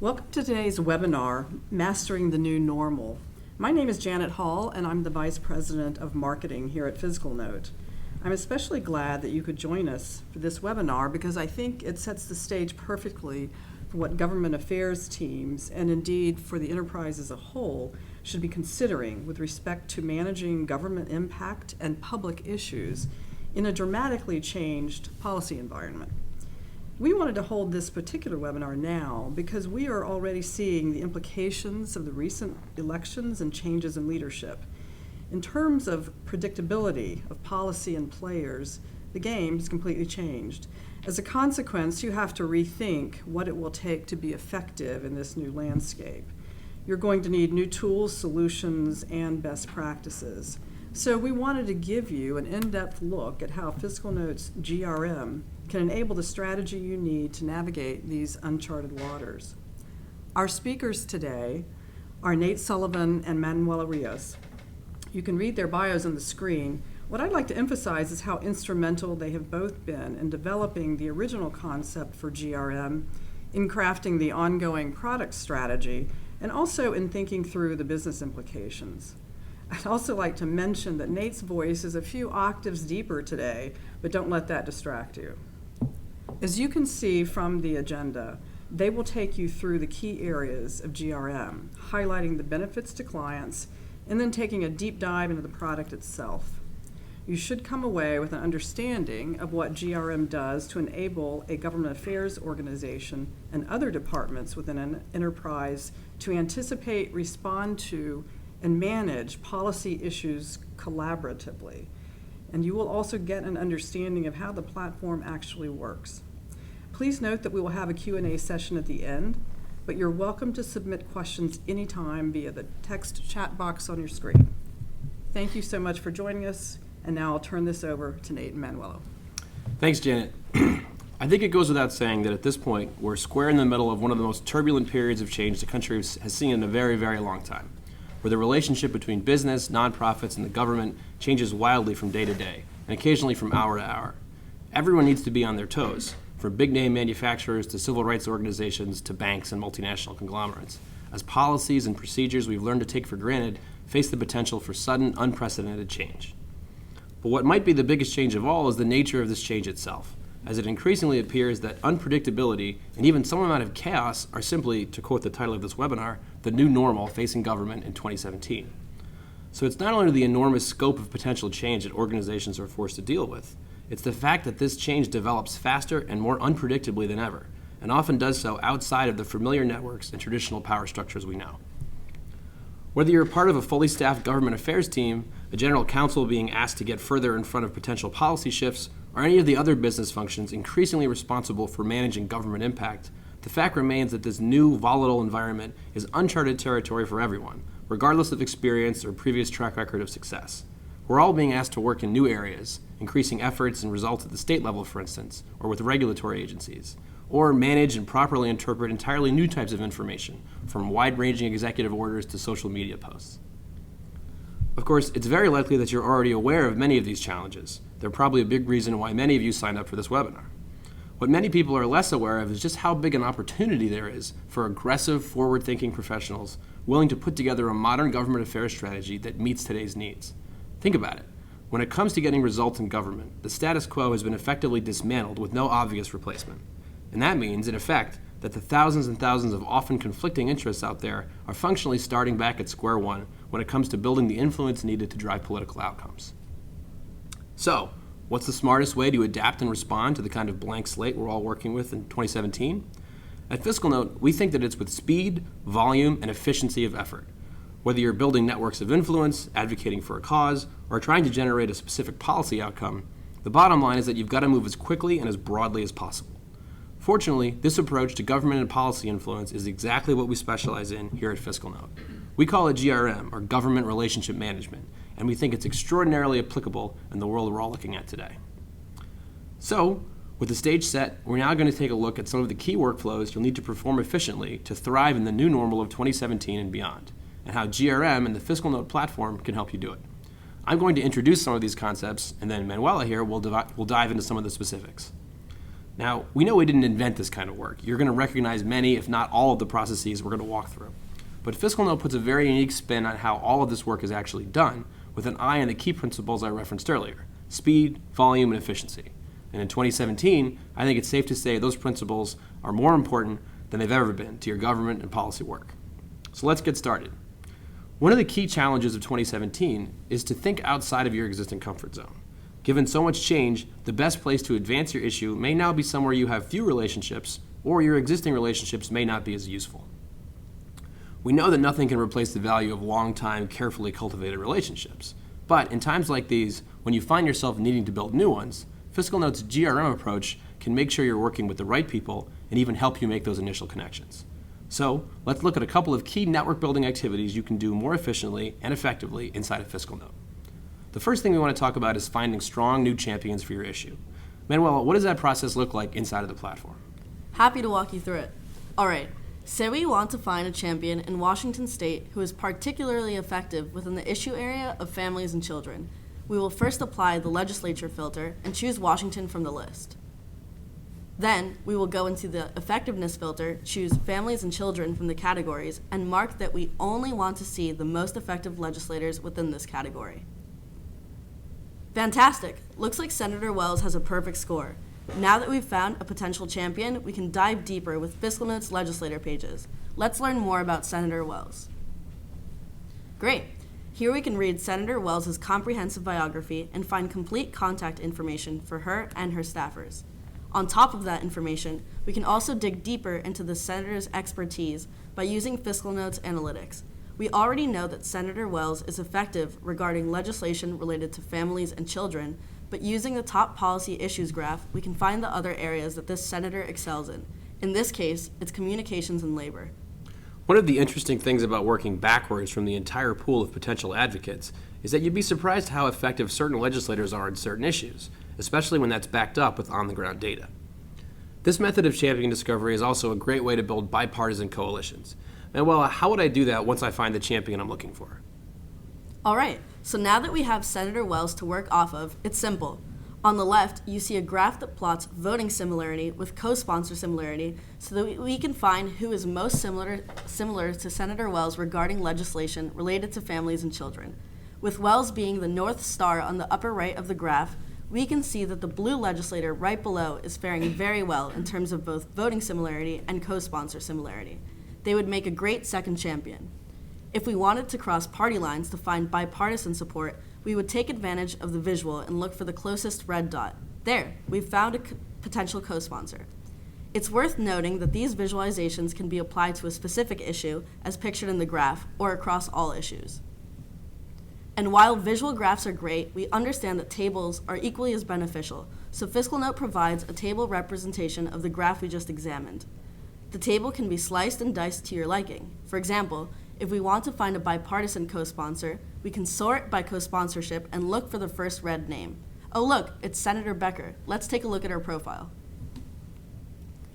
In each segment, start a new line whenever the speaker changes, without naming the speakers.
Welcome to today's webinar, Mastering the New Normal. My name is Janet Hall, and I'm the Vice President of Marketing here at FiscalNote. I'm especially glad that you could join us for this webinar because I think it sets the stage perfectly for what government affairs teams, and indeed for the enterprise as a whole, should be considering with respect to managing government impact and public issues in a dramatically changed policy environment. We wanted to hold this particular webinar now because we are already seeing the implications of the recent elections and changes in leadership. In terms of predictability of policy and players, the game has completely changed. As a consequence, you have to rethink what it will take to be effective in this new landscape. You're going to need new tools, solutions, and best practices. So we wanted to give you an in-depth look at how FiscalNote's GRM can enable the strategy you need to navigate these uncharted waters. Our speakers today are Nate Sullivan and Manuela Rios. You can read their bios on the screen. What I'd like to emphasize is how instrumental they have both been in developing the original concept for GRM, in crafting the ongoing product strategy, and also in thinking through the business implications. I'd also like to mention that Nate's voice is a few octaves deeper today, but don't let that distract you. As you can see from the agenda, they will take you through the key areas of GRM, highlighting the benefits to clients, and then taking a deep dive into the product itself. You should come away with an understanding of what GRM does to enable a government affairs organization and other departments within an enterprise to anticipate, respond to, and manage policy issues collaboratively. And you will also get an understanding of how the platform actually works. Please note that we will have a Q&A session at the end, but you're welcome to submit questions anytime via the text chat box on your screen. Thank you so much for joining us, and now I'll turn this over to Nate and Manuela.
Thanks, Janet. I think it goes without saying that at this point, we're square in the middle of one of the most turbulent periods of change the country has seen in a very, very long time, where the relationship between business, nonprofits, and the government changes wildly from day to day, and occasionally from hour to hour. Everyone needs to be on their toes, from big-name manufacturers to civil rights organizations to banks and multinational conglomerates, as policies and procedures we've learned to take for granted face the potential for sudden, unprecedented change. But what might be the biggest change of all is the nature of this change itself, as it increasingly appears that unpredictability and even some amount of chaos are simply, to quote the title of this webinar, the new normal facing government in 2017. So it's not only the enormous scope of potential change that organizations are forced to deal with, it's the fact that this change develops faster and more unpredictably than ever, and often does so outside of the familiar networks and traditional power structures we know. Whether you're part of a fully staffed government affairs team, a general counsel being asked to get further in front of potential policy shifts, or any of the other business functions increasingly responsible for managing government impact, the fact remains that this new volatile environment is uncharted territory for everyone, regardless of experience or previous track record of success. We're all being asked to work in new areas, increasing efforts and results at the state level, for instance, or with regulatory agencies, or manage and properly interpret entirely new types of information, from wide-ranging executive orders to social media posts. Of course, it's very likely that you're already aware of many of these challenges. They're probably a big reason why many of you signed up for this webinar. What many people are less aware of is just how big an opportunity there is for aggressive, forward-thinking professionals willing to put together a modern government affairs strategy that meets today's needs. Think about it. When it comes to getting results in government, the status quo has been effectively dismantled with no obvious replacement. And that means, in effect, that the thousands and thousands of often conflicting interests out there are functionally starting back at square one when it comes to building the influence needed to drive political outcomes. So, what's the smartest way to adapt and respond to the kind of blank slate we're all working with in 2017? At FiscalNote, we think that it's with speed, volume, and efficiency of effort. Whether you're building networks of influence, advocating for a cause, or trying to generate a specific policy outcome, the bottom line is that you've got to move as quickly and as broadly as possible. Fortunately, this approach to government and policy influence is exactly what we specialize in here at FiscalNote. We call it GRM, or Government Relationship Management, and we think it's extraordinarily applicable in the world we're all looking at today. So, with the stage set, we're now going to take a look at some of the key workflows you'll need to perform efficiently to thrive in the new normal of 2017 and beyond, and how GRM and the FiscalNote platform can help you do it. I'm going to introduce some of these concepts, and then Manuela here will dive into some of the specifics. Now, we know we didn't invent this kind of work. You're going to recognize many, if not all, of the processes we're going to walk through. But Fiscal Note puts a very unique spin on how all of this work is actually done, with an eye on the key principles I referenced earlier: speed, volume, and efficiency. And in 2017, I think it's safe to say those principles are more important than they've ever been to your government and policy work. So let's get started. One of the key challenges of 2017 is to think outside of your existing comfort zone. Given so much change, the best place to advance your issue may now be somewhere you have few relationships, or your existing relationships may not be as useful. We know that nothing can replace the value of long-time, carefully cultivated relationships. But in times like these, when you find yourself needing to build new ones, Fiscal Note's GRM approach can make sure you're working with the right people and even help you make those initial connections. So let's look at a couple of key network building activities you can do more efficiently and effectively inside of Fiscal Note. The first thing we want to talk about is finding strong new champions for your issue. Manuela, what does that process look like inside of the platform?
Happy to walk you through it. All right, say we want to find a champion in Washington State who is particularly effective within the issue area of families and children. We will first apply the legislature filter and choose Washington from the list. Then, we will go into the effectiveness filter, choose families and children from the categories, and mark that we only want to see the most effective legislators within this category. Fantastic! Looks like Senator Wells has a perfect score. Now that we've found a potential champion, we can dive deeper with Fiscal Note's legislator pages. Let's learn more about Senator Wells. Great! Here we can read Senator Wells' comprehensive biography and find complete contact information for her and her staffers. On top of that information, we can also dig deeper into the senator's expertise by using Fiscal Note's analytics. We already know that Senator Wells is effective regarding legislation related to families and children, but using the top policy issues graph, we can find the other areas that this senator excels in. In this case, it's communications and labor.
One of the interesting things about working backwards from the entire pool of potential advocates is that you'd be surprised how effective certain legislators are in certain issues, especially when that's backed up with on-the-ground data. This method of champion discovery is also a great way to build bipartisan coalitions. Manuela, how would I do that once I find the champion I'm looking for?
All right, so now that we have Senator Wells to work off of, it's simple. On the left, you see a graph that plots voting similarity with co-sponsor similarity so that we can find who is most similar to Senator Wells regarding legislation related to families and children. With Wells being the North Star on the upper right of the graph, we can see that the blue legislator right below is faring very well in terms of both voting similarity and co-sponsor similarity. They would make a great second champion. If we wanted to cross party lines to find bipartisan support, we would take advantage of the visual and look for the closest red dot. There, we've found a potential co-sponsor. It's worth noting that these visualizations can be applied to a specific issue, as pictured in the graph, or across all issues. And while visual graphs are great, we understand that tables are equally as beneficial, so Fiscal Note provides a table representation of the graph we just examined. The table can be sliced and diced to your liking. For example, if we want to find a bipartisan co-sponsor, we can sort by co-sponsorship and look for the first red name. Oh look, it's Senator Becker. Let's take a look at her profile.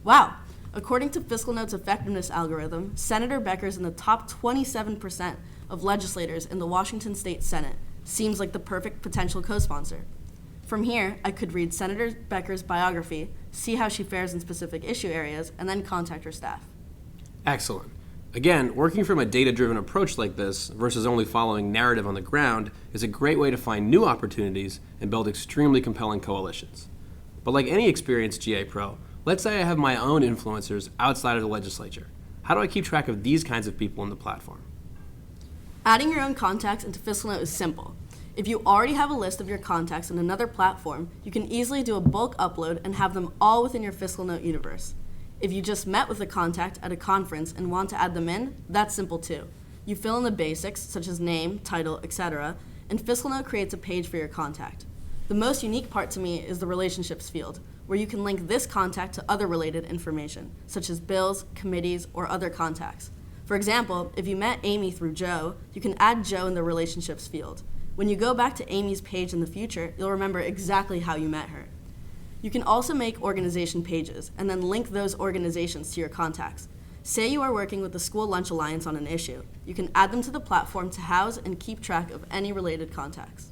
Wow! According to Fiscal Note's effectiveness algorithm, Senator Becker's in the top 27% of legislators in the Washington State Senate. Seems like the perfect potential co-sponsor. From here, I could read Senator Becker's biography, see how she fares in specific issue areas, and then contact her staff.
Excellent. Again, working from a data-driven approach like this versus only following narrative on the ground is a great way to find new opportunities and build extremely compelling coalitions. But like any experienced GA pro, let's say I have my own influencers outside of the legislature. How do I keep track of these kinds of people in the platform?
Adding your own contacts into Fiscal Note is simple. If you already have a list of your contacts in another platform, you can easily do a bulk upload and have them all within your Fiscal Note universe. If you just met with a contact at a conference and want to add them in, that's simple too. You fill in the basics, such as name, title, etc., and Fiscal Note creates a page for your contact. The most unique part to me is the relationships field, where you can link this contact to other related information, such as bills, committees, or other contacts. For example, if you met Amy through Joe, you can add Joe in the relationships field. When you go back to Amy's page in the future, you'll remember exactly how you met her. You can also make organization pages and then link those organizations to your contacts. Say you are working with the School Lunch Alliance on an issue. You can add them to the platform to house and keep track of any related contacts.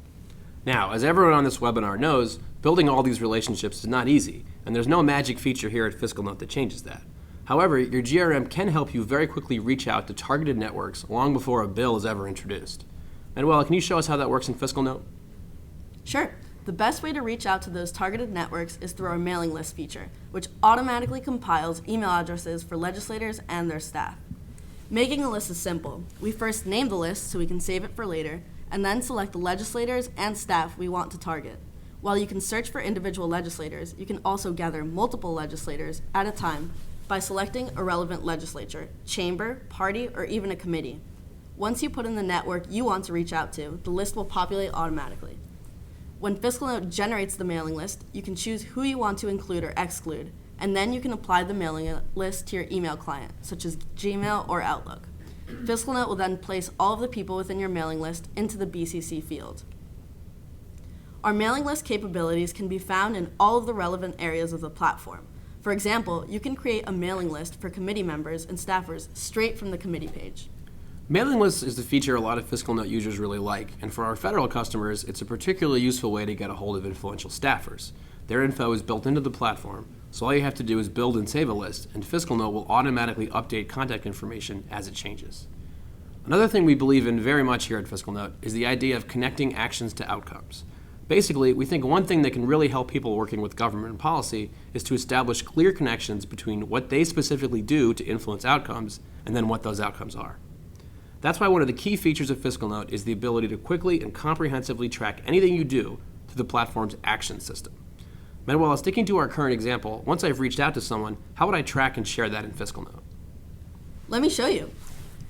Now, as everyone on this webinar knows, building all these relationships is not easy, and there's no magic feature here at Fiscal Note that changes that. However, your GRM can help you very quickly reach out to targeted networks long before a bill is ever introduced. Manuela, can you show us how that works in Fiscal Note?
Sure. The best way to reach out to those targeted networks is through our mailing list feature, which automatically compiles email addresses for legislators and their staff. Making a list is simple. We first name the list so we can save it for later, and then select the legislators and staff we want to target. While you can search for individual legislators, you can also gather multiple legislators at a time by selecting a relevant legislature, chamber, party, or even a committee. Once you put in the network you want to reach out to, the list will populate automatically. When Fiscal Note generates the mailing list, you can choose who you want to include or exclude, and then you can apply the mailing list to your email client, such as Gmail or Outlook. Fiscal Note will then place all of the people within your mailing list into the BCC field. Our mailing list capabilities can be found in all of the relevant areas of the platform. For example, you can create a mailing list for committee members and staffers straight from the committee page.
Mailing lists is the feature a lot of Fiscal Note users really like, and for our federal customers, it's a particularly useful way to get a hold of influential staffers. Their info is built into the platform, so all you have to do is build and save a list, and Fiscal Note will automatically update contact information as it changes. Another thing we believe in very much here at Fiscal Note is the idea of connecting actions to outcomes. Basically, we think one thing that can really help people working with government and policy is to establish clear connections between what they specifically do to influence outcomes and then what those outcomes are. That's why one of the key features of Fiscal Note is the ability to quickly and comprehensively track anything you do through the platform's action system. Manuela, sticking to our current example, once I've reached out to someone, how would I track and share that in Fiscal Note?
Let me show you.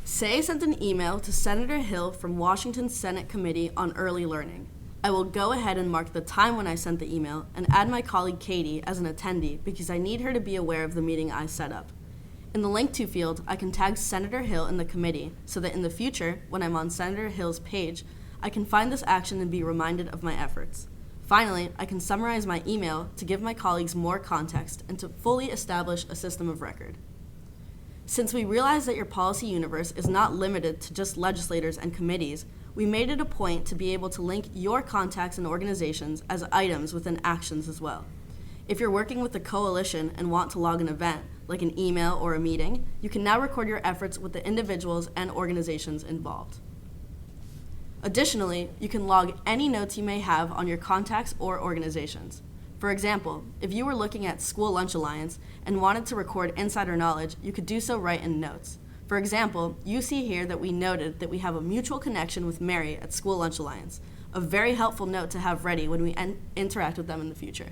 Say I sent an email to Senator Hill from Washington Senate Committee on Early Learning. I will go ahead and mark the time when I sent the email and add my colleague Katie as an attendee because I need her to be aware of the meeting I set up. In the Link To field, I can tag Senator Hill in the committee so that in the future, when I'm on Senator Hill's page, I can find this action and be reminded of my efforts. Finally, I can summarize my email to give my colleagues more context and to fully establish a system of record. Since we realize that your policy universe is not limited to just legislators and committees, we made it a point to be able to link your contacts and organizations as items within actions as well. If you're working with a coalition and want to log an event, like an email or a meeting, you can now record your efforts with the individuals and organizations involved. Additionally, you can log any notes you may have on your contacts or organizations. For example, if you were looking at School Lunch Alliance and wanted to record insider knowledge, you could do so right in Notes. For example, you see here that we noted that we have a mutual connection with Mary at School Lunch Alliance, a very helpful note to have ready when we interact with them in the future.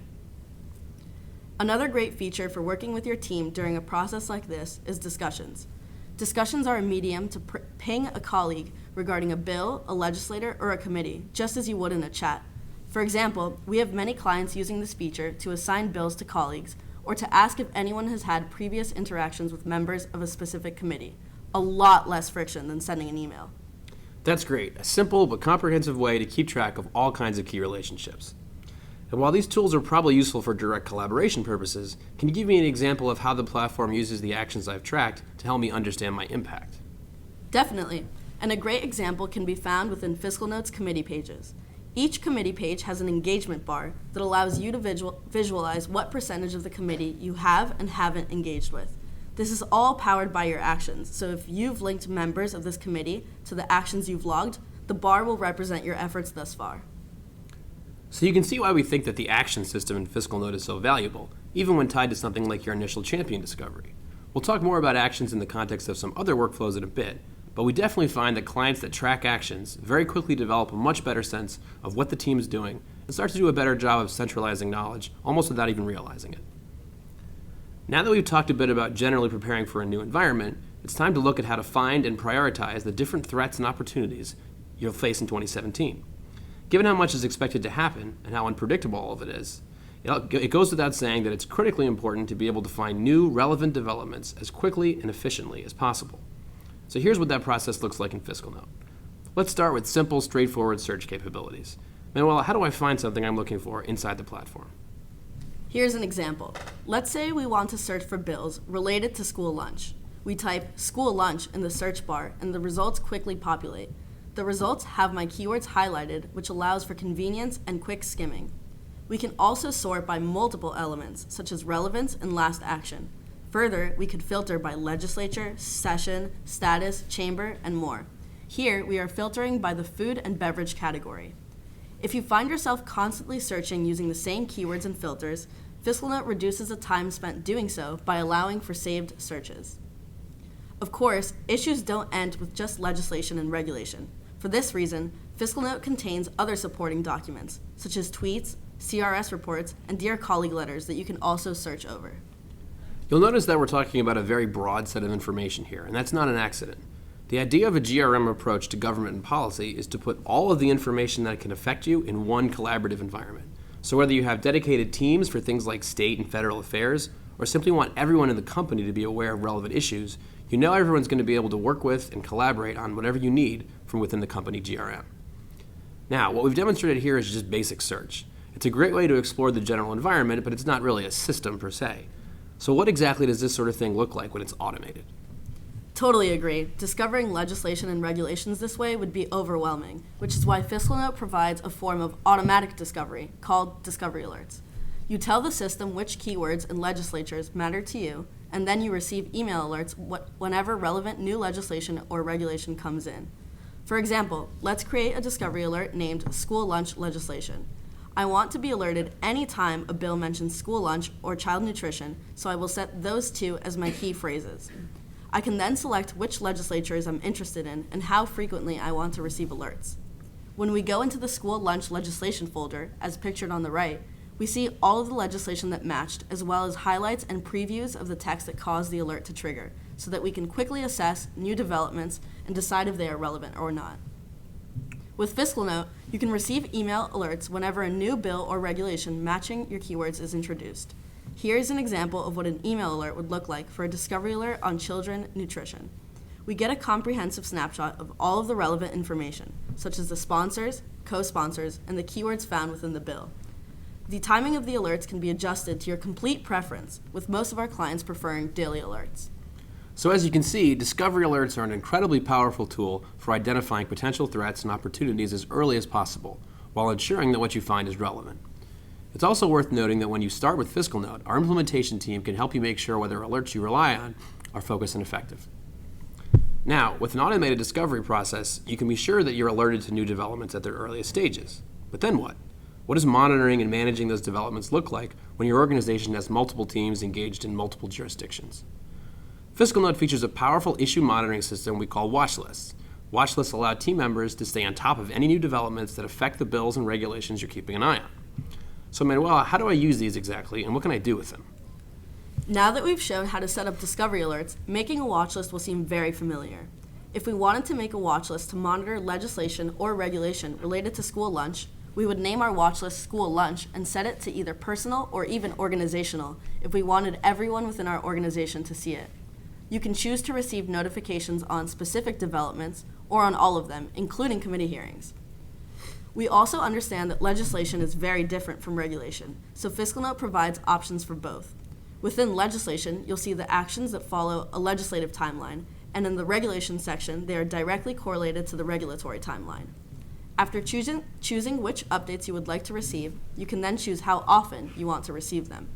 Another great feature for working with your team during a process like this is discussions. Discussions are a medium to ping a colleague regarding a bill, a legislator, or a committee, just as you would in a chat. For example, we have many clients using this feature to assign bills to colleagues or to ask if anyone has had previous interactions with members of a specific committee. A lot less friction than sending an email.
That's great, a simple but comprehensive way to keep track of all kinds of key relationships. And while these tools are probably useful for direct collaboration purposes, can you give me an example of how the platform uses the actions I've tracked to help me understand my impact?
Definitely, and a great example can be found within Fiscal Note's committee pages. Each committee page has an engagement bar that allows you to visualize what percentage of the committee you have and haven't engaged with. This is all powered by your actions, so if you've linked members of this committee to the actions you've logged, the bar will represent your efforts thus far.
So you can see why we think that the action system in Fiscal Note is so valuable, even when tied to something like your initial champion discovery. We'll talk more about actions in the context of some other workflows in a bit, but we definitely find that clients that track actions very quickly develop a much better sense of what the team is doing and start to do a better job of centralizing knowledge, almost without even realizing it. Now that we've talked a bit about generally preparing for a new environment, it's time to look at how to find and prioritize the different threats and opportunities you'll face in 2017. Given how much is expected to happen and how unpredictable all of it is, it goes without saying that it's critically important to be able to find new, relevant developments as quickly and efficiently as possible. So here's what that process looks like in Fiscal Note. Let's start with simple, straightforward search capabilities. Manuela, how do I find something I'm looking for inside the platform?
Here's an example. Let's say we want to search for bills related to school lunch. We type school lunch in the search bar and the results quickly populate. The results have my keywords highlighted, which allows for convenience and quick skimming. We can also sort by multiple elements, such as relevance and last action. Further, we could filter by legislature, session, status, chamber, and more. Here, we are filtering by the food and beverage category. If you find yourself constantly searching using the same keywords and filters, FiscalNote reduces the time spent doing so by allowing for saved searches. Of course, issues don't end with just legislation and regulation. For this reason, FiscalNote contains other supporting documents, such as tweets, CRS reports, and Dear Colleague letters that you can also search over.
You'll notice that we're talking about a very broad set of information here, and that's not an accident. The idea of a GRM approach to government and policy is to put all of the information that can affect you in one collaborative environment. So whether you have dedicated teams for things like state and federal affairs, or simply want everyone in the company to be aware of relevant issues, you know everyone's going to be able to work with and collaborate on whatever you need from within the company GRM. Now, what we've demonstrated here is just basic search. It's a great way to explore the general environment, but it's not really a system per se. So what exactly does this sort of thing look like when it's automated?
Totally agree. Discovering legislation and regulations this way would be overwhelming, which is why FiscalNote provides a form of automatic discovery called Discovery Alerts. You tell the system which keywords and legislatures matter to you, and then you receive email alerts whenever relevant new legislation or regulation comes in. For example, let's create a discovery alert named School Lunch Legislation. I want to be alerted anytime a bill mentions school lunch or child nutrition, so I will set those two as my key phrases. I can then select which legislatures I'm interested in and how frequently I want to receive alerts. When we go into the School Lunch Legislation folder, as pictured on the right, we see all of the legislation that matched, as well as highlights and previews of the text that caused the alert to trigger, so that we can quickly assess new developments and decide if they are relevant or not. With FiscalNote, you can receive email alerts whenever a new bill or regulation matching your keywords is introduced. Here's an example of what an email alert would look like for a discovery alert on children nutrition. We get a comprehensive snapshot of all of the relevant information, such as the sponsors, co-sponsors, and the keywords found within the bill. The timing of the alerts can be adjusted to your complete preference, with most of our clients preferring daily alerts.
So as you can see, discovery alerts are an incredibly powerful tool for identifying potential threats and opportunities as early as possible, while ensuring that what you find is relevant. It's also worth noting that when you start with FiscalNote, our implementation team can help you make sure whether alerts you rely on are focused and effective. Now, with an automated discovery process, you can be sure that you're alerted to new developments at their earliest stages. But then what? What does monitoring and managing those developments look like when your organization has multiple teams engaged in multiple jurisdictions? FiscalNote features a powerful issue monitoring system we call watch lists. Watch lists allow team members to stay on top of any new developments that affect the bills and regulations you're keeping an eye on. So Manuela, how do I use these exactly, and what can I do with them?
Now that we've shown how to set up discovery alerts, making a watch list will seem very familiar. If we wanted to make a watch list to monitor legislation or regulation related to school lunch, we would name our watch list School Lunch and set it to either personal or even organizational if we wanted everyone within our organization to see it. You can choose to receive notifications on specific developments or on all of them, including committee hearings. We also understand that legislation is very different from regulation, so FiscalNote provides options for both. Within legislation, you'll see the actions that follow a legislative timeline, and in the regulation section, they are directly correlated to the regulatory timeline. After choosing which updates you would like to receive, you can then choose how often you want to receive them.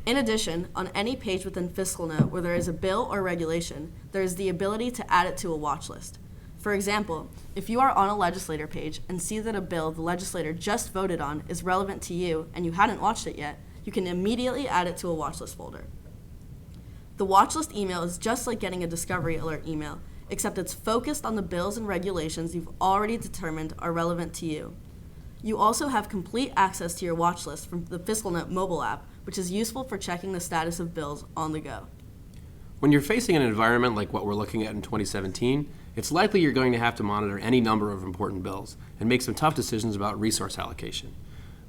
In addition, on any page within FiscalNote where there is a bill or regulation, there is the ability to add it to a watch list. For example, if you are on a legislator page and see that a bill the legislator just voted on is relevant to you and you hadn't watched it yet, you can immediately add it to a watch list folder. The watch list email is just like getting a discovery alert email, except it's focused on the bills and regulations you've already determined are relevant to you. You also have complete access to your watch list from the FiscalNote mobile app, which is useful for checking the status of bills on the go.
When you're facing an environment like what we're looking at in 2017, it's likely you're going to have to monitor any number of important bills and make some tough decisions about resource allocation.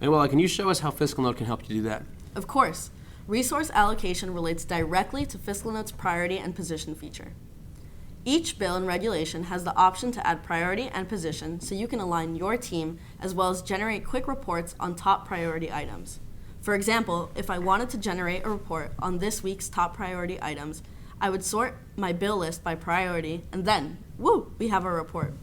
Manuela, can you show us how FiscalNote can help you do that?
Of course. Resource allocation relates directly to FiscalNote's priority and position feature. Each bill and regulation has the option to add priority and position so you can align your team as well as generate quick reports on top priority items. For example, if I wanted to generate a report on this week's top priority items, I would sort my bill list by priority and then, woo, we have our report.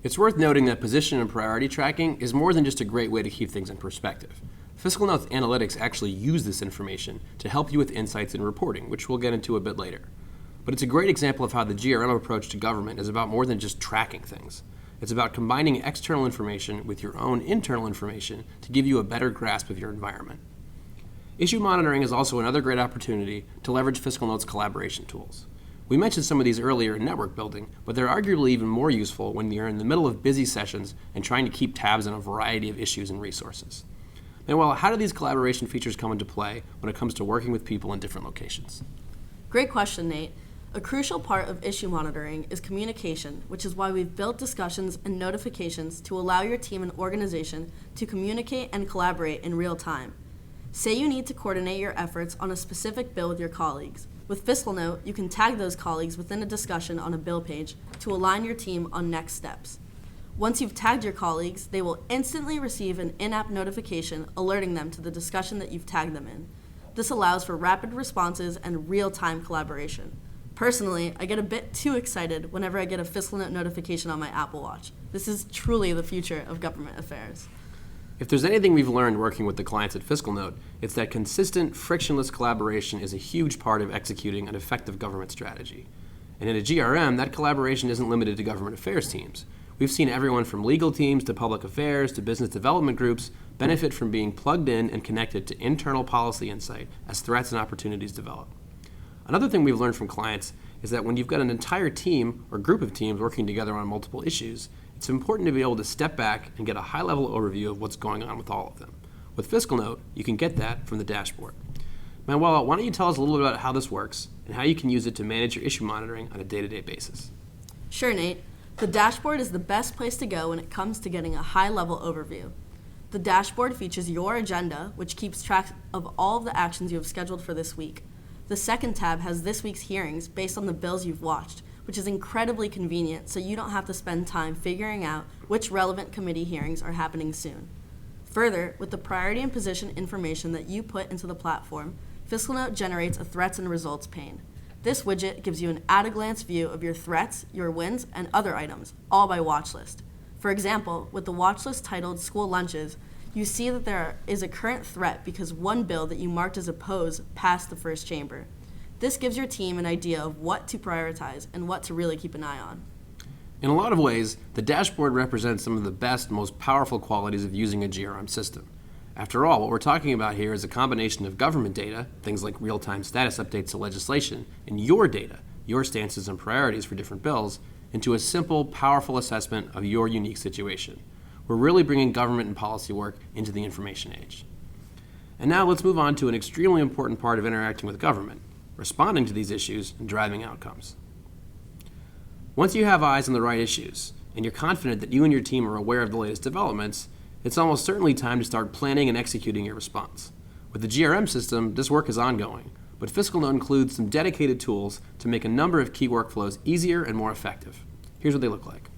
It's worth noting that position and priority tracking is more than just a great way to keep things in perspective. Fiscal Notes Analytics actually use this information to help you with insights and reporting, which we'll get into a bit later. But it's a great example of how the GRM approach to government is about more than just tracking things. It's about combining external information with your own internal information to give you a better grasp of your environment. Issue monitoring is also another great opportunity to leverage Fiscal Notes collaboration tools. We mentioned some of these earlier in network building, but they're arguably even more useful when you're in the middle of busy sessions and trying to keep tabs on a variety of issues and resources. Meanwhile, how do these collaboration features come into play when it comes to working with people in different locations?
Great question, Nate. A crucial part of issue monitoring is communication, which is why we've built discussions and notifications to allow your team and organization to communicate and collaborate in real time. Say you need to coordinate your efforts on a specific bill with your colleagues. With Fiscal Note, you can tag those colleagues within a discussion on a bill page to align your team on next steps. Once you've tagged your colleagues, they will instantly receive an in-app notification alerting them to the discussion that you've tagged them in. This allows for rapid responses and real-time collaboration. Personally, I get a bit too excited whenever I get a Fiscal Note notification on my Apple Watch. This is truly the future of government affairs.
If there's anything we've learned working with the clients at Fiscal Note, it's that consistent, frictionless collaboration is a huge part of executing an effective government strategy. And in a GRM, that collaboration isn't limited to government affairs teams. We've seen everyone from legal teams to public affairs to business development groups benefit from being plugged in and connected to internal policy insight as threats and opportunities develop. Another thing we've learned from clients is that when you've got an entire team or group of teams working together on multiple issues, it's important to be able to step back and get a high-level overview of what's going on with all of them. With Fiscal Note, you can get that from the dashboard. Manuela, why don't you tell us a little bit about how this works and how you can use it to manage your issue monitoring on a day-to-day basis?
Sure, Nate. The dashboard is the best place to go when it comes to getting a high-level overview. The dashboard features your agenda, which keeps track of all of the actions you have scheduled for this week. The second tab has this week's hearings based on the bills you've watched, which is incredibly convenient so you don't have to spend time figuring out which relevant committee hearings are happening soon. Further, with the priority and position information that you put into the platform, Fiscal Note generates a threats and results pane. This widget gives you an at-a-glance view of your threats, your wins, and other items, all by watch list. For example, with the watch list titled School Lunches, you see that there is a current threat because one bill that you marked as opposed passed the first chamber. This gives your team an idea of what to prioritize and what to really keep an eye on.
In a lot of ways, the dashboard represents some of the best, most powerful qualities of using a GRM system. After all, what we're talking about here is a combination of government data, things like real-time status updates to legislation, and your data, your stances and priorities for different bills, into a simple, powerful assessment of your unique situation. We're really bringing government and policy work into the information age. And now let's move on to an extremely important part of interacting with government, responding to these issues and driving outcomes. Once you have eyes on the right issues, and you're confident that you and your team are aware of the latest developments, it's almost certainly time to start planning and executing your response. With the GRM system, this work is ongoing, but Fiscal Note includes some dedicated tools to make a number of key workflows easier and more effective. Here's what they look like.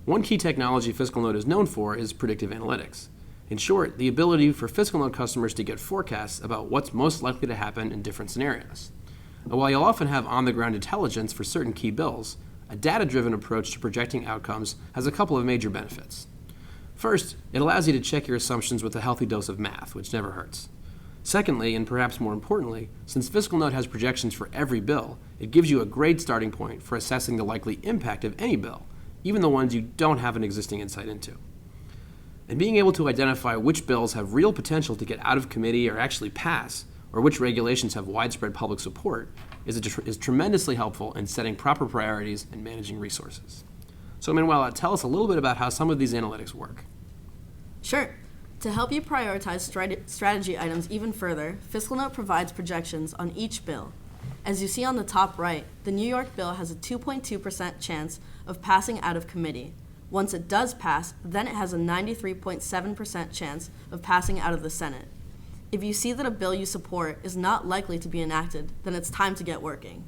One key technology Fiscal Note is known for is predictive analytics. In short, the ability for Fiscal Note customers to get forecasts about what's most likely to happen in different scenarios. And while you'll often have on-the-ground intelligence for certain key bills, a data-driven approach to projecting outcomes has a couple of major benefits. First, it allows you to check your assumptions with a healthy dose of math, which never hurts. Secondly, and perhaps more importantly, since Fiscal Note has projections for every bill, it gives you a great starting point for assessing the likely impact of any bill, even the ones you don't have an existing insight into. And being able to identify which bills have real potential to get out of committee or actually pass, or which regulations have widespread public support, is tremendously helpful in setting proper priorities and managing resources. So Manuela, tell us a little bit about how some of these analytics work.
Sure. To help you prioritize strategy items even further, Fiscal Note provides projections on each bill. As you see on the top right, the New York bill has a 2.2% chance of passing out of committee. Once it does pass, then it has a 93.7% chance of passing out of the Senate. If you see that a bill you support is not likely to be enacted, then it's time to get working.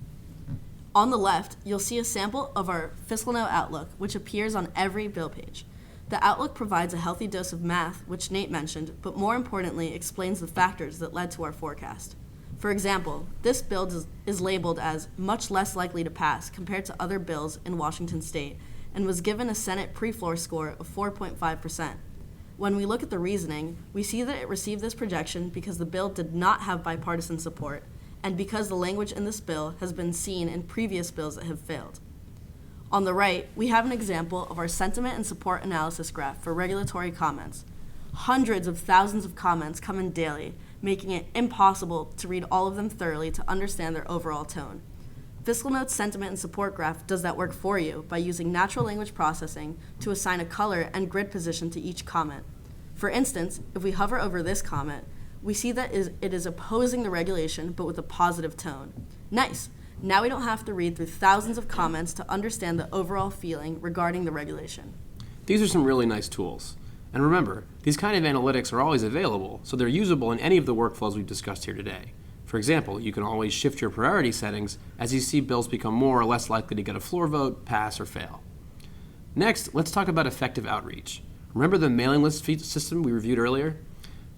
On the left, you'll see a sample of our Fiscal Note Outlook, which appears on every bill page. The Outlook provides a healthy dose of math, which Nate mentioned, but more importantly explains the factors that led to our forecast. For example, this bill is labeled as much less likely to pass compared to other bills in Washington state, and was given a Senate pre-floor score of 4.5%. When we look at the reasoning, we see that it received this projection because the bill did not have bipartisan support, and because the language in this bill has been seen in previous bills that have failed. On the right, we have an example of our sentiment and support analysis graph for regulatory comments. Hundreds of thousands of comments come in daily, making it impossible to read all of them thoroughly to understand their overall tone. Fiscal Note's sentiment and support graph does that work for you by using natural language processing to assign a color and grid position to each comment. For instance, if we hover over this comment, we see that it is opposing the regulation but with a positive tone. Nice! Now we don't have to read through thousands of comments to understand the overall feeling regarding the regulation.
These are some really nice tools. And remember, these kind of analytics are always available, so they're usable in any of the workflows we've discussed here today. For example, you can always shift your priority settings as you see bills become more or less likely to get a floor vote, pass, or fail. Next, let's talk about effective outreach. Remember the mailing list system we reviewed earlier?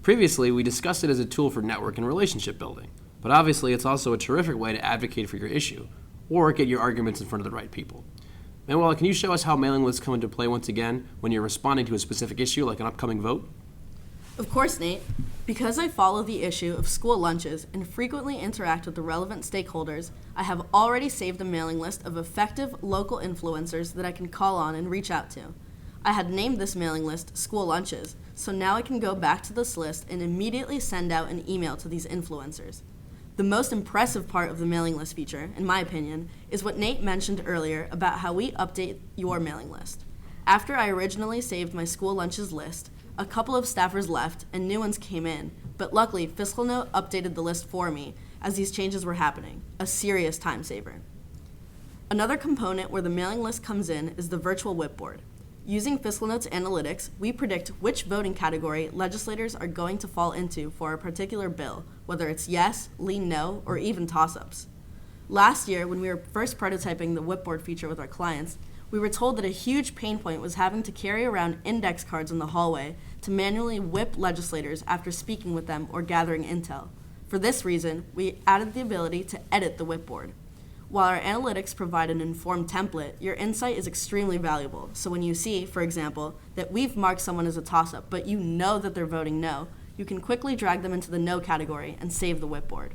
Previously, we discussed it as a tool for network and relationship building, but obviously it's also a terrific way to advocate for your issue or get your arguments in front of the right people. Manuela, can you show us how mailing lists come into play once again when you're responding to a specific issue like an upcoming vote?
Of course, Nate. Because I follow the issue of school lunches and frequently interact with the relevant stakeholders, I have already saved a mailing list of effective local influencers that I can call on and reach out to. I had named this mailing list School Lunches, so now I can go back to this list and immediately send out an email to these influencers. The most impressive part of the mailing list feature, in my opinion, is what Nate mentioned earlier about how we update your mailing list. After I originally saved my school lunches list, a couple of staffers left and new ones came in, but luckily Fiscal Note updated the list for me as these changes were happening, a serious time saver. Another component where the mailing list comes in is the virtual whipboard. Using Fiscal Note's analytics, we predict which voting category legislators are going to fall into for a particular bill, whether it's yes, lean no, or even toss-ups. Last year, when we were first prototyping the whipboard feature with our clients, we were told that a huge pain point was having to carry around index cards in the hallway to manually whip legislators after speaking with them or gathering intel. For this reason, we added the ability to edit the whipboard. While our analytics provide an informed template, your insight is extremely valuable. So when you see, for example, that we've marked someone as a toss-up, but you know that they're voting no, you can quickly drag them into the no category and save the whipboard.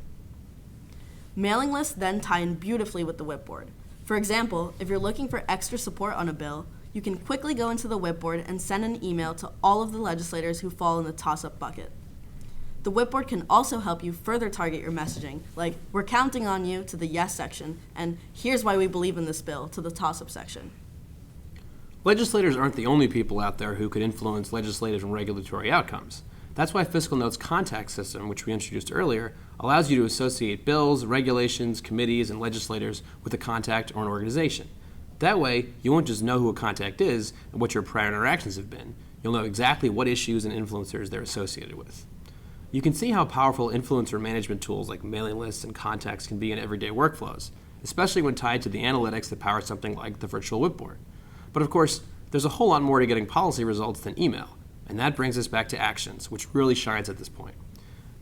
Mailing lists then tie in beautifully with the whipboard. For example, if you're looking for extra support on a bill, you can quickly go into the whipboard and send an email to all of the legislators who fall in the toss-up bucket. The whipboard can also help you further target your messaging, like, we're counting on you to the yes section, and here's why we believe in this bill to the toss-up section.
Legislators aren't the only people out there who could influence legislative and regulatory outcomes. That's why Fiscal Note's contact system, which we introduced earlier, allows you to associate bills, regulations, committees, and legislators with a contact or an organization. That way, you won't just know who a contact is and what your prior interactions have been. You'll know exactly what issues and influencers they're associated with. You can see how powerful influencer management tools like mailing lists and contacts can be in everyday workflows, especially when tied to the analytics that power something like the virtual whipboard. But of course, there's a whole lot more to getting policy results than email, and that brings us back to actions, which really shines at this point.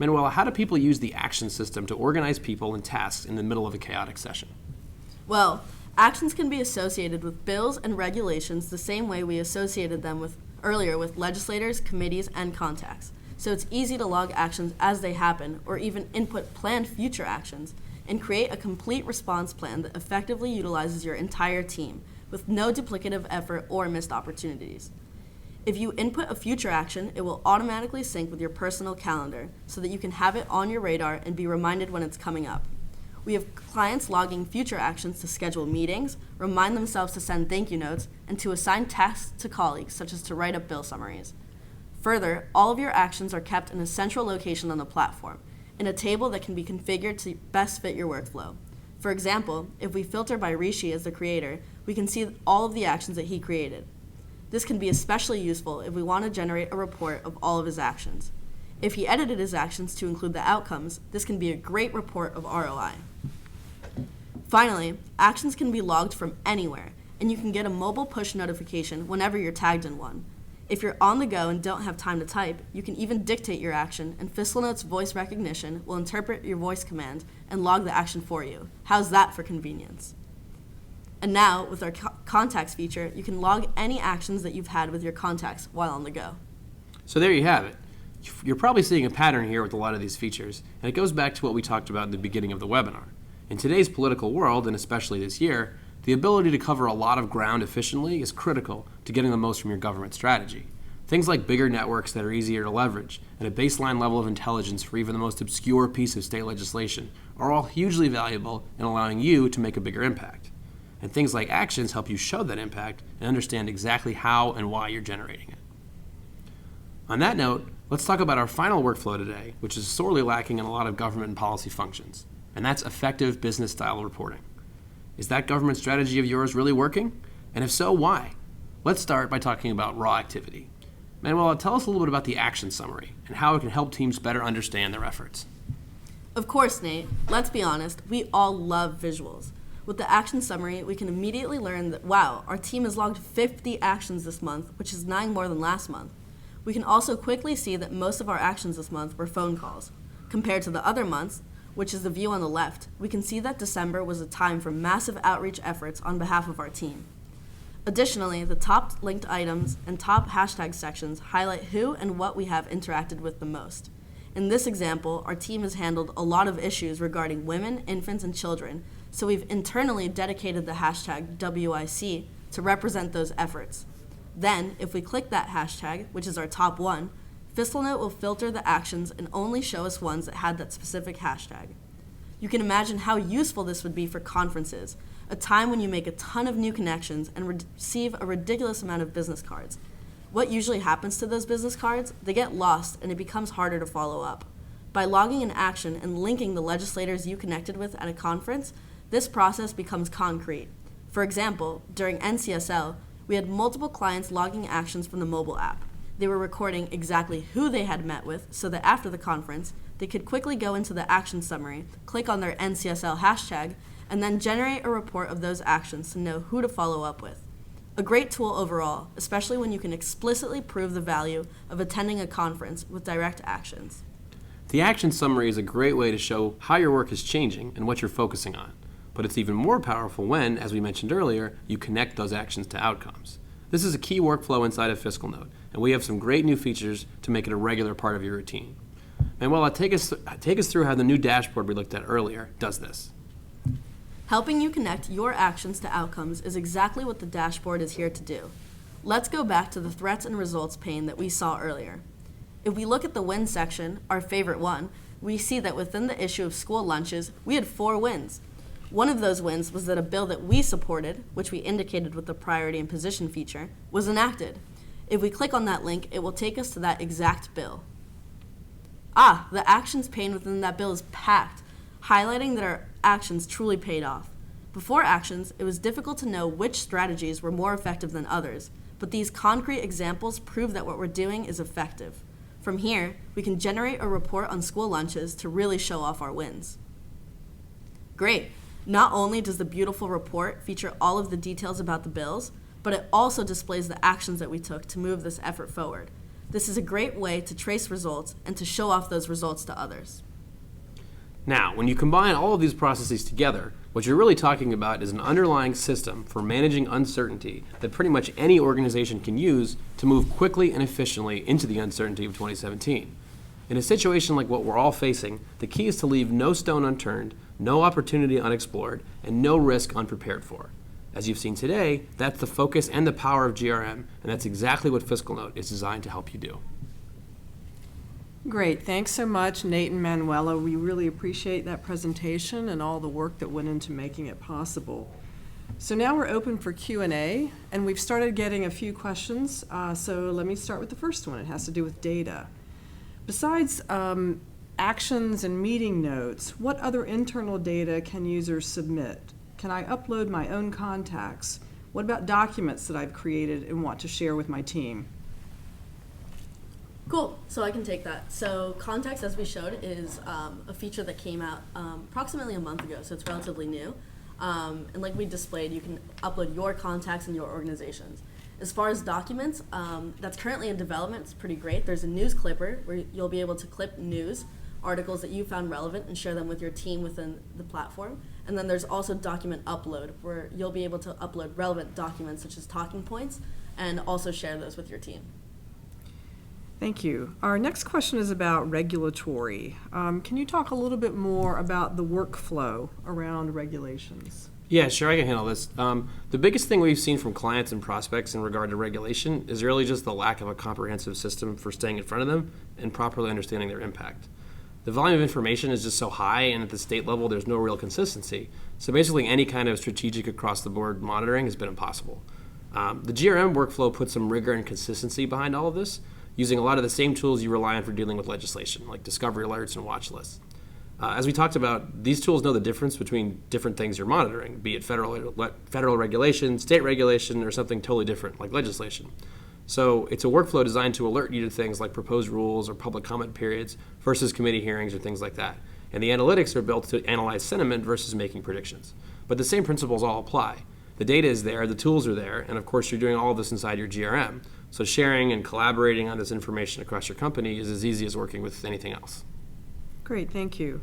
Manuela, how do people use the action system to organize people and tasks in the middle of a chaotic session?
Well, actions can be associated with bills and regulations the same way we associated them earlier with legislators, committees, and contacts. So it's easy to log actions as they happen, or even input planned future actions, and create a complete response plan that effectively utilizes your entire team, with no duplicative effort or missed opportunities. If you input a future action, it will automatically sync with your personal calendar, so that you can have it on your radar and be reminded when it's coming up. We have clients logging future actions to schedule meetings, remind themselves to send thank you notes, and to assign tasks to colleagues, such as to write up bill summaries. Further, all of your actions are kept in a central location on the platform, in a table that can be configured to best fit your workflow. For example, if we filter by Rishi as the creator, we can see all of the actions that he created. This can be especially useful if we want to generate a report of all of his actions. If he edited his actions to include the outcomes, this can be a great report of ROI. Finally, actions can be logged from anywhere, and you can get a mobile push notification whenever you're tagged in one. If you're on the go and don't have time to type, you can even dictate your action, and Fiscal Note's voice recognition will interpret your voice command and log the action for you. How's that for convenience? And now, with our contacts feature, you can log any actions that you've had with your contacts while on the go.
So there you have it. You're probably seeing a pattern here with a lot of these features, and it goes back to what we talked about in the beginning of the webinar. In today's political world, and especially this year, the ability to cover a lot of ground efficiently is critical to getting the most from your government strategy. Things like bigger networks that are easier to leverage and a baseline level of intelligence for even the most obscure piece of state legislation are all hugely valuable in allowing you to make a bigger impact. And things like actions help you show that impact and understand exactly how and why you're generating it. On that note, let's talk about our final workflow today, which is sorely lacking in a lot of government and policy functions, and that's effective business style reporting. Is that government strategy of yours really working? And if so, why? Let's start by talking about raw activity. Manuela, tell us a little bit about the action summary and how it can help teams better understand their efforts.
Of course, Nate. Let's be honest, we all love visuals. With the action summary, we can immediately learn that, wow, our team has logged 50 actions this month, which is 9 more than last month. We can also quickly see that most of our actions this month were phone calls. Compared to the other months, which is the view on the left, we can see that December was a time for massive outreach efforts on behalf of our team. Additionally, the top linked items and top hashtag sections highlight who and what we have interacted with the most. In this example, our team has handled a lot of issues regarding women, infants, and children, so we've internally dedicated the hashtag WIC to represent those efforts. Then, if we click that hashtag, which is our top one, FiscalNote will filter the actions and only show us ones that had that specific hashtag. You can imagine how useful this would be for conferences, a time when you make a ton of new connections and receive a ridiculous amount of business cards. What usually happens to those business cards? They get lost and it becomes harder to follow up. By logging an action and linking the legislators you connected with at a conference, this process becomes concrete. For example, during NCSL, we had multiple clients logging actions from the mobile app. They were recording exactly who they had met with so that after the conference, they could quickly go into the action summary, click on their NCSL hashtag, and then generate a report of those actions to know who to follow up with. A great tool overall, especially when you can explicitly prove the value of attending a conference with direct actions.
The action summary is a great way to show how your work is changing and what you're focusing on. But it's even more powerful when, as we mentioned earlier, you connect those actions to outcomes. This is a key workflow inside of FiscalNote, and we have some great new features to make it a regular part of your routine. Manuela, take us through how the new dashboard we looked at earlier does this.
Helping you connect your actions to outcomes is exactly what the dashboard is here to do. Let's go back to the threats and results pane that we saw earlier. If we look at the wins section, our favorite one, we see that within the issue of school lunches, we had 4 wins. One of those wins was that a bill that we supported, which we indicated with the priority and position feature, was enacted. If we click on that link, it will take us to that exact bill. The actions pane within that bill is packed, highlighting that our actions truly paid off. Before actions, it was difficult to know which strategies were more effective than others, but these concrete examples prove that what we're doing is effective. From here, we can generate a report on school lunches to really show off our wins. Great! Not only does the beautiful report feature all of the details about the bills, but it also displays the actions that we took to move this effort forward. This is a great way to trace results and to show off those results to others.
Now, when you combine all of these processes together, what you're really talking about is an underlying system for managing uncertainty that pretty much any organization can use to move quickly and efficiently into the uncertainty of 2017. In a situation like what we're all facing, the key is to leave no stone unturned, no opportunity unexplored, and no risk unprepared for. As you've seen today, that's the focus and the power of GRM, and that's exactly what FiscalNote is designed to help you do.
Great. Thanks so much, Nate and Manuela. We really appreciate that presentation and all the work that went into making it possible. So now we're open for Q&A, and we've started getting a few questions. So let me start with the first one. It has to do with data. Besides actions and meeting notes, what other internal data can users submit? Can I upload my own contacts? What about documents that I've created and want to share with my team?
Cool, so I can take that. So contacts, as we showed, is a feature that came out approximately a month ago, so it's relatively new. And like we displayed, you can upload your contacts in your organizations. As far as documents, that's currently in development. It's pretty great. There's a news clipper where you'll be able to clip news articles that you found relevant and share them with your team within the platform. And then there's also document upload, where you'll be able to upload relevant documents such as talking points and also share those with your team.
Thank you. Our next question is about regulatory. Can you talk a little bit more about the workflow around regulations?
Yeah, sure, I can handle this. The biggest thing we've seen from clients and prospects in regard to regulation is really just the lack of a comprehensive system for staying in front of them and properly understanding their impact. The volume of information is just so high, and at the state level, there's no real consistency. So basically, any kind of strategic across-the-board monitoring has been impossible. The GRM workflow puts some rigor and consistency behind all of this, using a lot of the same tools you rely on for dealing with legislation, like discovery alerts and watch lists. As we talked about, these tools know the difference between different things you're monitoring, be it federal regulation, state regulation, or something totally different, like legislation. So it's a workflow designed to alert you to things like proposed rules or public comment periods versus committee hearings or things like that. And the analytics are built to analyze sentiment versus making predictions. But the same principles all apply. The data is there, the tools are there, and of course you're doing all of this inside your GRM. So sharing and collaborating on this information across your company is as easy as working with anything else.
Great, thank you.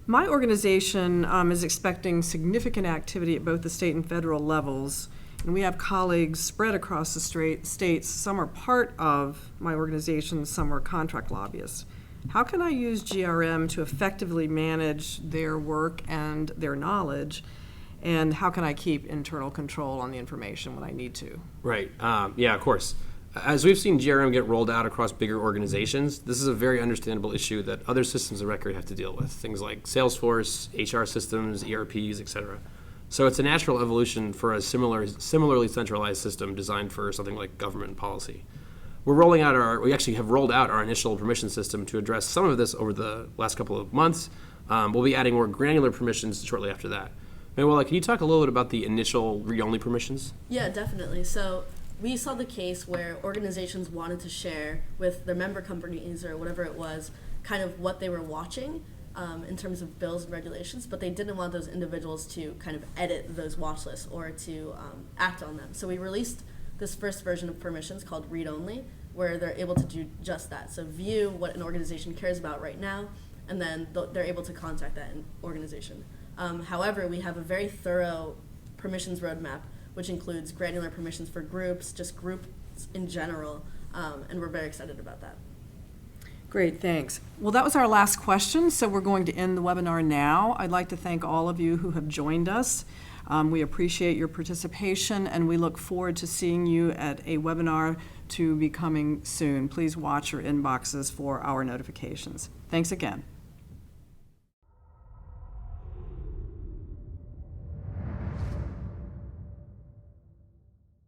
My organization is expecting significant activity at both the state and federal levels, and we have colleagues spread across the states. Some are part of my organization, some are contract lobbyists. How can I use GRM to effectively manage their work and their knowledge, and how can I keep internal control on the information when I need to? Right,
Yeah, of course. As we've seen GRM get rolled out across bigger organizations, this is a very understandable issue that other systems of record have to deal with, things like Salesforce, HR systems, ERPs, etc. So it's a natural evolution for a similarly centralized system designed for something like government policy. We actually have rolled out our initial permission system to address some of this over the last couple of months. We'll be adding more granular permissions shortly after that. Manuela, can you talk a little bit about the initial read-only permissions?
Yeah, definitely. So we saw the case where organizations wanted to share with their member companies or whatever it was, kind of what they were watching in terms of bills and regulations, but they didn't want those individuals to kind of edit those watch lists or to act on them. So we released this first version of permissions called Read Only, where they're able to do just that. So view what an organization cares about right now, and then they're able to contact that organization. However, we have a very thorough permissions roadmap, which includes granular permissions for groups, just groups in general, and we're very excited about that.
Great, thanks. Well, that was our last question, so we're going to end the webinar now. I'd like to thank all of you who have joined us. We appreciate your participation, and we look forward to seeing you at a webinar to be coming soon. Please watch your inboxes for our notifications. Thanks again.